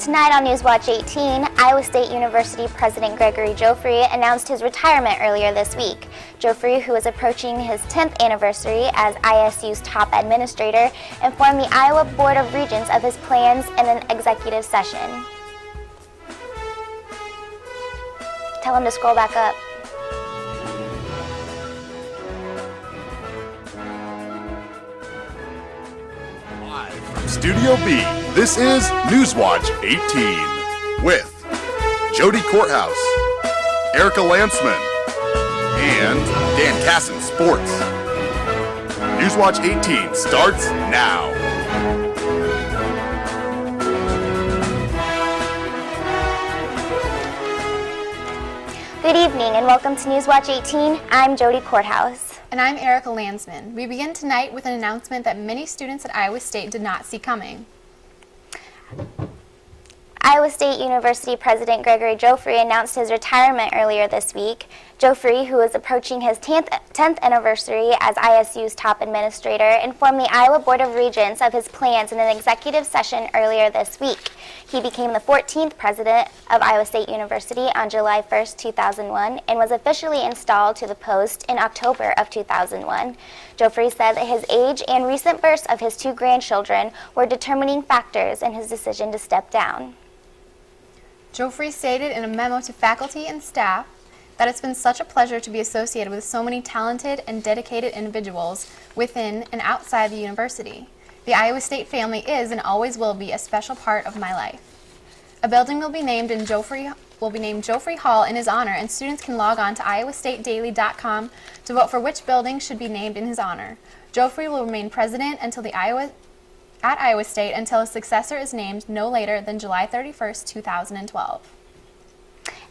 Tonight on Newswatch 18, Iowa State University President Gregory Joffrey announced his retirement earlier this week. Joffrey, who is approaching his 10th anniversary as ISU's top administrator, informed the Iowa Board of Regents of his plans in an executive session. Tell him to scroll back up. Live from Studio B, this is Newswatch 18 with Jody Courthouse, Erica Landsman, and Dan Casson Sports. Newswatch 18 starts now. Good evening and welcome to Newswatch 18. I'm Jody Courthouse. And I'm Erica Landsman. We begin tonight with an announcement that many students at Iowa State did not see coming. Iowa State University President Gregory Joffrey announced his retirement earlier this week. Joffrey, who is approaching his 10th anniversary as ISU's top administrator, informed the Iowa Board of Regents of his plans in an executive session earlier this week. He became the 14th president of Iowa State University on July 1st, 2001, and was officially installed to the post in October of 2001. Joffrey said that his age and recent births of his two grandchildren were determining factors in his decision to step down. Joffrey stated in a memo to faculty and staff that it's been such a pleasure to be associated with so many talented and dedicated individuals within and outside the university. The Iowa State family is and always will be a special part of my life. A building will be named Joffrey Hall in his honor, and students can log on to iowastatedaily.com to vote for which building should be named in his honor. Joffrey will remain president at Iowa State until a successor is named no later than July 31st, 2012.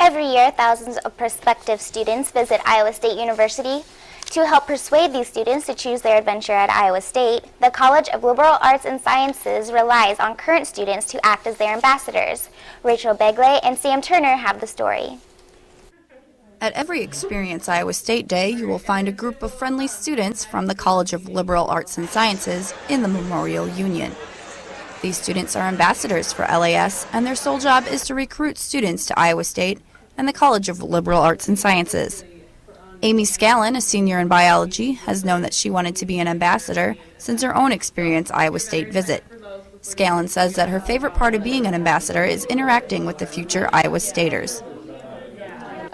Every year, thousands of prospective students visit Iowa State University. To help persuade these students to choose their adventure at Iowa State, the College of Liberal Arts and Sciences relies on current students to act as their ambassadors. Rachel Begley and Sam Turner have the story. At every Experience Iowa State Day, you will find a group of friendly students from the College of Liberal Arts and Sciences in the Memorial Union. These students are ambassadors for LAS, and their sole job is to recruit students to Iowa State and the College of Liberal Arts and Sciences. Amy Scallon, a senior in biology, has known that she wanted to be an ambassador since her own Experience Iowa State visit. Scallon says that her favorite part of being an ambassador is interacting with the future Iowa Staters.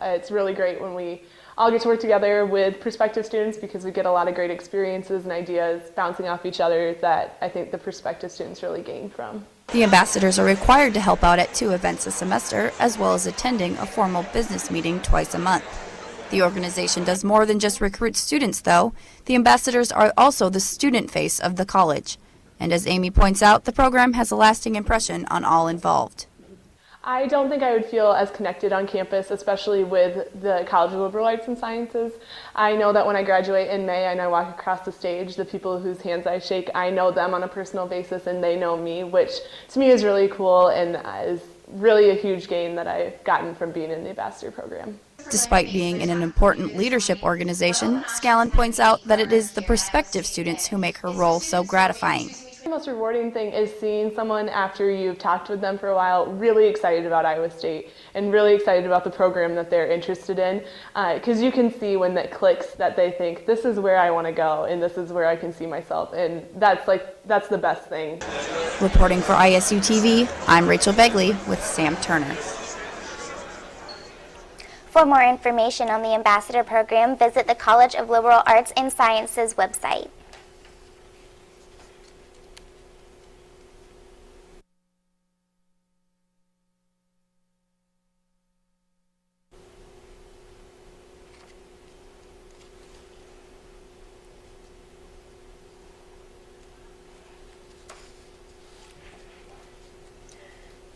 It's really great when we all get to work together with prospective students because we get a lot of great experiences and ideas bouncing off each other that I think the prospective students really gain from. The ambassadors are required to help out at 2 events a semester, as well as attending a formal business meeting twice a month. The organization does more than just recruit students, though. The ambassadors are also the student face of the college. And as Amy points out, the program has a lasting impression on all involved. I don't think I would feel as connected on campus, especially with the College of Liberal Arts and Sciences. I know that when I graduate in May and I walk across the stage, the people whose hands I shake, I know them on a personal basis and they know me, which to me is really cool and is really a huge gain that I've gotten from being in the ambassador program. Despite being in an important leadership organization, Scallon points out that it is the prospective students who make her role so gratifying. The most rewarding thing is seeing someone after you've talked with them for a while really excited about Iowa State and really excited about the program that they're interested in, because you can see when that clicks that they think this is where I want to go and this is where I can see myself, and that's the best thing. Reporting for ISU TV, I'm Rachel Begley with Sam Turner. For more information on the Ambassador Program, visit the College of Liberal Arts and Sciences website.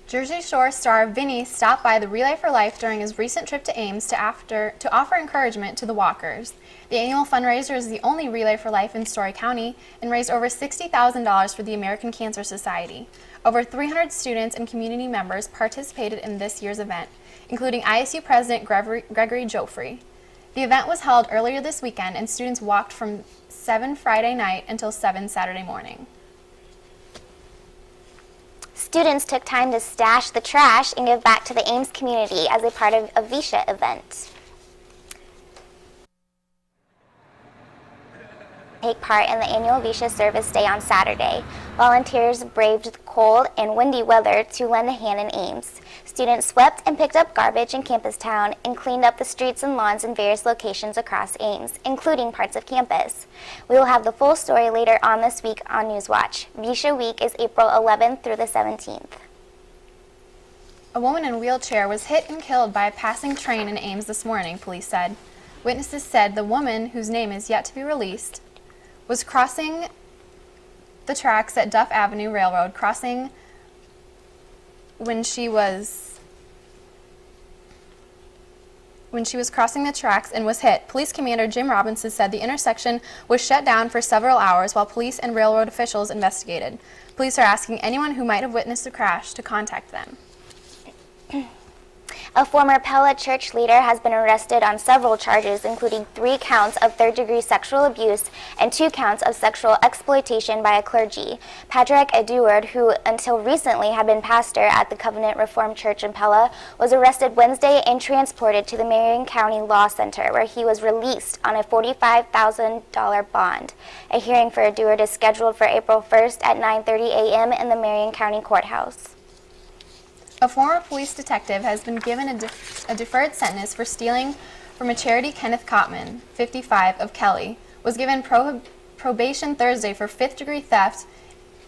Jersey Shore star Vinny stopped by the Relay for Life during his recent trip to Ames to offer encouragement to the walkers. The annual fundraiser is the only Relay for Life in Story County and raised over $60,000 for the American Cancer Society. Over 300 students and community members participated in this year's event, including ISU President Gregory Joffrey. The event was held earlier this weekend, and students walked from 7 Friday night until 7 Saturday morning. students took time to stash the trash and give back to the Ames community as a part of a VISHA event. Take part in the annual VISHA Service Day on Saturday. Volunteers braved the cold and windy weather to lend a hand in Ames. Students swept and picked up garbage in Campus Town and cleaned up the streets and lawns in various locations across Ames, including parts of campus. We will have the full story later on this week on Newswatch. VISHA Week is April 11th through the 17th. A woman in a wheelchair was hit and killed by a passing train in Ames this morning, police said. Witnesses said the woman, whose name is yet to be released, was crossing the tracks at Duff Avenue Railroad crossing when she was crossing the tracks and was hit. Police Commander Jim Robinson said the intersection was shut down for several hours while police and railroad officials investigated. Police are asking anyone who might have witnessed the crash to contact them. A former Pella church leader has been arrested on several charges, including 3 counts of third-degree sexual abuse and 2 counts of sexual exploitation by a clergy. Patrick Edward, who until recently had been pastor at the Covenant Reformed Church in Pella, was arrested Wednesday and transported to the Marion County Law Center, where he was released on a $45,000 bond. A hearing for Edward is scheduled for April 1st at 9:30 a.m. in the Marion County Courthouse. A former police detective has been given a deferred sentence for stealing from a charity. Kenneth Kottman, 55, of Kelly, was given probation Thursday for 5th-degree theft.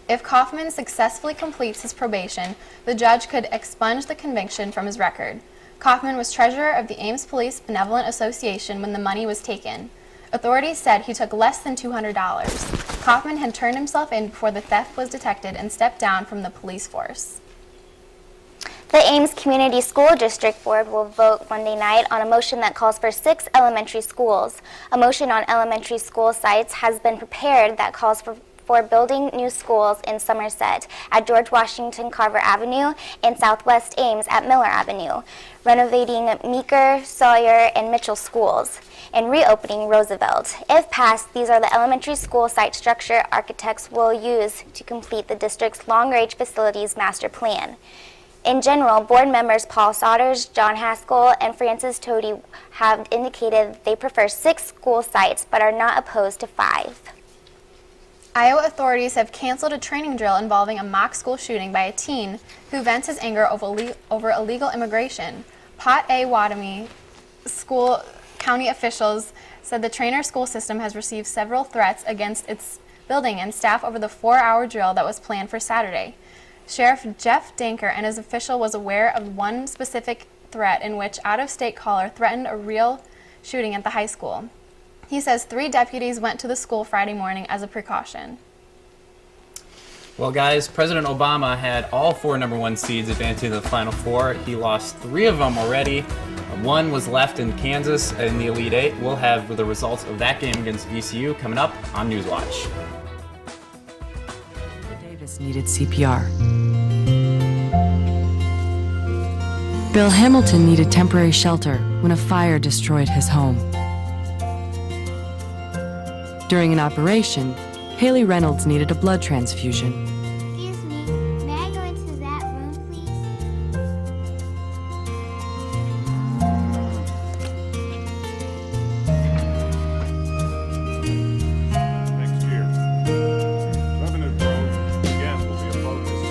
If Kaufman successfully completes his probation, the judge could expunge the conviction from his record. Kaufman was treasurer of the Ames Police Benevolent Association when the money was taken. Authorities said he took less than $200. Kaufman had turned himself in before the theft was detected and stepped down from the police force. The Ames Community School District Board will vote Monday night on a motion that calls for 6 elementary schools. A motion on elementary school sites has been prepared that calls for building new schools in Somerset at George Washington Carver Avenue and Southwest Ames at Miller Avenue, renovating Meeker, Sawyer, and Mitchell schools, and reopening Roosevelt. If passed, these are the elementary school site structure architects will use to complete the district's long-range facilities master plan. In general, board members Paul Sodders, John Haskell, and Francis Toady have indicated they prefer 6 school sites but are not opposed to 5. Iowa authorities have canceled a training drill involving a mock school shooting by a teen who vents his anger over illegal immigration. Potawatomi school county officials said the Trainer school system has received several threats against its building and staff over the 4-hour drill that was planned for Saturday. Sheriff Jeff Danker and his official was aware of one specific threat in which out-of-state caller threatened a real shooting at the high school. He says 3 deputies went to the school Friday morning as a precaution. Well, guys, President Obama had all 4 number 1 seeds advancing to the Final Four. He lost 3 of them already. 1 was left in Kansas in the Elite Eight. We'll have the results of that game against VCU coming up on Newswatch. Davis needed CPR. Bill Hamilton needed temporary shelter when a fire destroyed his home. During an operation, Haley Reynolds needed a blood transfusion. Excuse me, may I go into that room, please? Next year, revenue growth again will be a focus.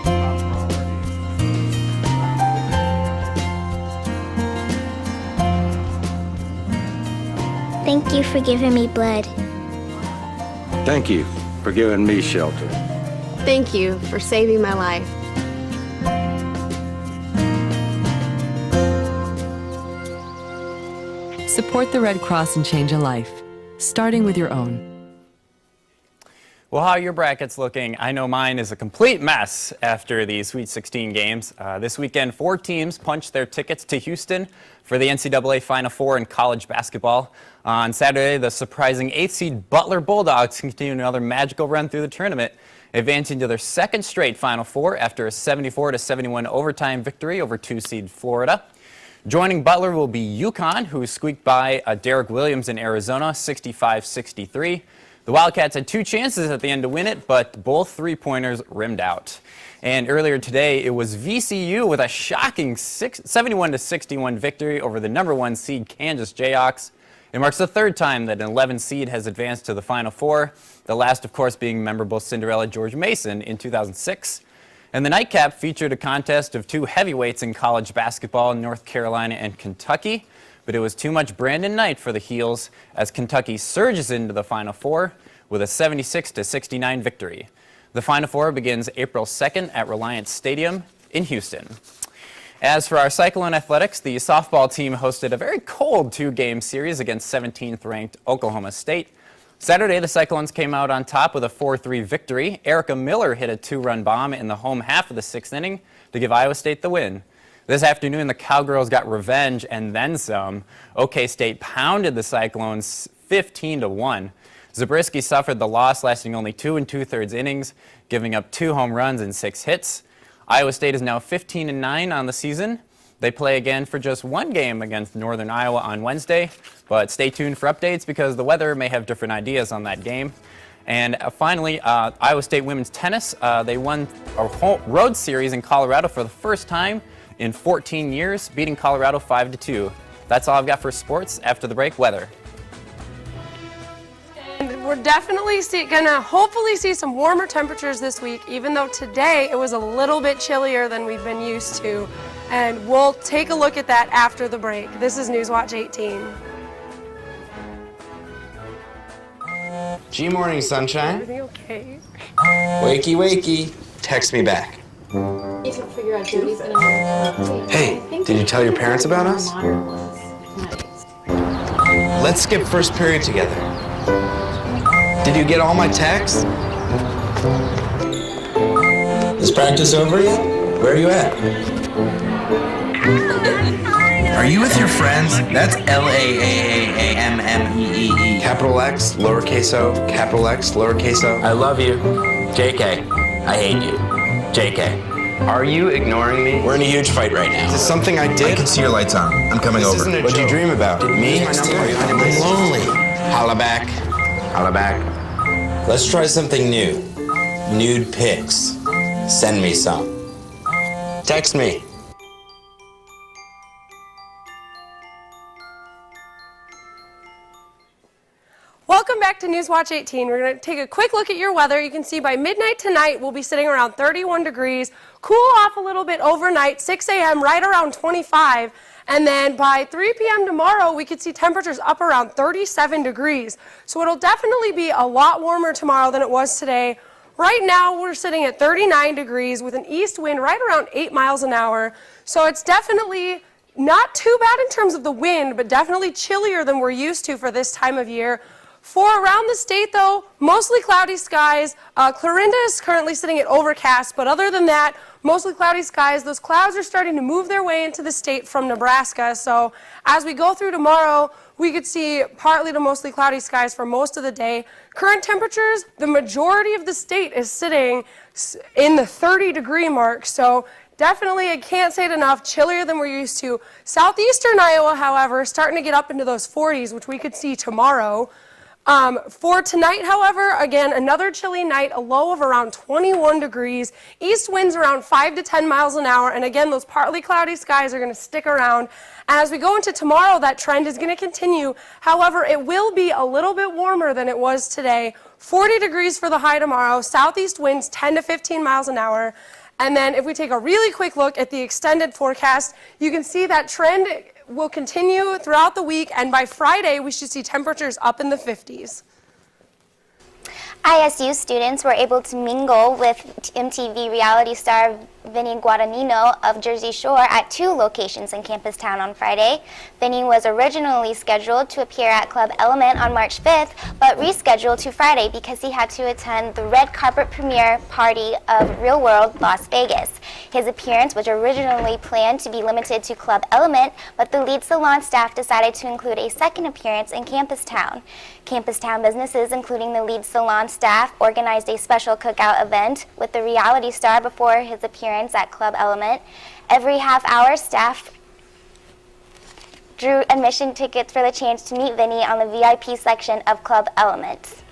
Top priority. Thank you for giving me blood. Thank you for giving me shelter. Thank you for saving my life. Support the Red Cross and change a life, starting with your own. Well, how are your brackets looking? I know mine is a complete mess after the Sweet 16 games. This weekend, 4 teams punched their tickets to Houston for the NCAA Final Four in college basketball. On Saturday, the surprising 8th seed Butler Bulldogs continued another magical run through the tournament, advancing to their 2nd straight Final Four after a 74-71 overtime victory over 2 seed Florida. Joining Butler will be UConn, who squeaked by Derek Williams in Arizona, 65-63. The Wildcats had 2 chances at the end to win it, but both three-pointers rimmed out. And earlier today, it was VCU with a shocking 71-61 victory over the #1 seed Kansas Jayhawks. It marks the 3rd time that an 11 seed has advanced to the Final Four, the last, of course, being memorable Cinderella George Mason in 2006. And the nightcap featured a contest of 2 heavyweights in college basketball, North Carolina and Kentucky. But it was too much Brandon Knight for the Heels as Kentucky surges into the Final Four with a 76-69 victory. The Final Four begins April 2nd at Reliance Stadium in Houston. As for our Cyclone Athletics, the softball team hosted a very cold 2-game series against 17th-ranked Oklahoma State. Saturday, the Cyclones came out on top with a 4-3 victory. Erica Miller hit a 2-run bomb in the home half of the 6th inning to give Iowa State the win. This afternoon, the Cowgirls got revenge and then some. OK State pounded the Cyclones 15-1. Zabriskie suffered the loss, lasting only 2 2/3 innings, giving up 2 home runs and 6 hits. Iowa State is now 15-9 on the season. They play again for just 1 game against Northern Iowa on Wednesday, but stay tuned for updates because the weather may have different ideas on that game. And finally, Iowa State women's tennis, they won a road series in Colorado for the first time in 14 years, beating Colorado 5-2. That's all I've got for sports. After the break, weather. And we're definitely gonna hopefully see some warmer temperatures this week, even though today it was a little bit chillier than we've been used to. And we'll take a look at that after the break. This is Newswatch 18. G-Morning, sunshine. Everything okay? Wakey, wakey. Text me back. Hey, did you tell your parents about us? Let's skip first period together. Did you get all my texts? Is practice over yet? Where are you at? Are you with your friends? That's L-A-A-A-A-M-M-E-E-E. Capital X, lowercase o, capital X, lowercase o. I love you. JK, I hate you. JK. Are you ignoring me? We're in a huge fight right now. Is this something I did? I can see your lights on. I'm coming over. What'd you dream about? Me? I'm lonely. Holla back. Holla back. Let's try something new. Nude pics. Send me some. Text me. Welcome back to Newswatch 18. We're going to take a quick look at your weather. You can see by midnight tonight, we'll be sitting around 31 degrees, cool off a little bit overnight, 6 a.m. right around 25. And then by 3 p.m. tomorrow, we could see temperatures up around 37 degrees. So it'll definitely be a lot warmer tomorrow than it was today. Right now, we're sitting at 39 degrees with an east wind right around 8 miles an hour. So it's definitely not too bad in terms of the wind, but definitely chillier than we're used to for this time of year. For around the state, though, mostly cloudy skies. Clarinda is currently sitting at overcast, but other than that, mostly cloudy skies. Those clouds are starting to move their way into the state from Nebraska. So as we go through tomorrow, we could see partly to mostly cloudy skies for most of the day. Current temperatures, the majority of the state is sitting in the 30-degree mark. So definitely, I can't say it enough, chillier than we're used to. Southeastern Iowa, however, starting to get up into those 40s, which we could see tomorrow. For tonight, however, again, another chilly night, a low of around 21 degrees, east winds around 5 to 10 miles an hour, and again, those partly cloudy skies are going to stick around. As we go into tomorrow, that trend is going to continue. However, it will be a little bit warmer than it was today. 40 degrees for the high tomorrow, southeast winds 10 to 15 miles an hour. And then if we take a really quick look at the extended forecast, you can see that trend will continue throughout the week, and by Friday, we should see temperatures up in the 50s. ISU students were able to mingle with MTV reality star Vinny Guadagnino of Jersey Shore at 2 locations in Campus Town on Friday. Vinny was originally scheduled to appear at Club Element on March 5th, but rescheduled to Friday because he had to attend the red carpet premiere party of Real World Las Vegas. His appearance was originally planned to be limited to Club Element, but the Lead Salon staff decided to include a second appearance in Campus Town. Campus Town businesses, including the Lead Salon staff, organized a special cookout event with the reality star before his appearance at Club Element. Every half hour, staff drew admission tickets for the chance to meet Vinny on the VIP section of Club Element.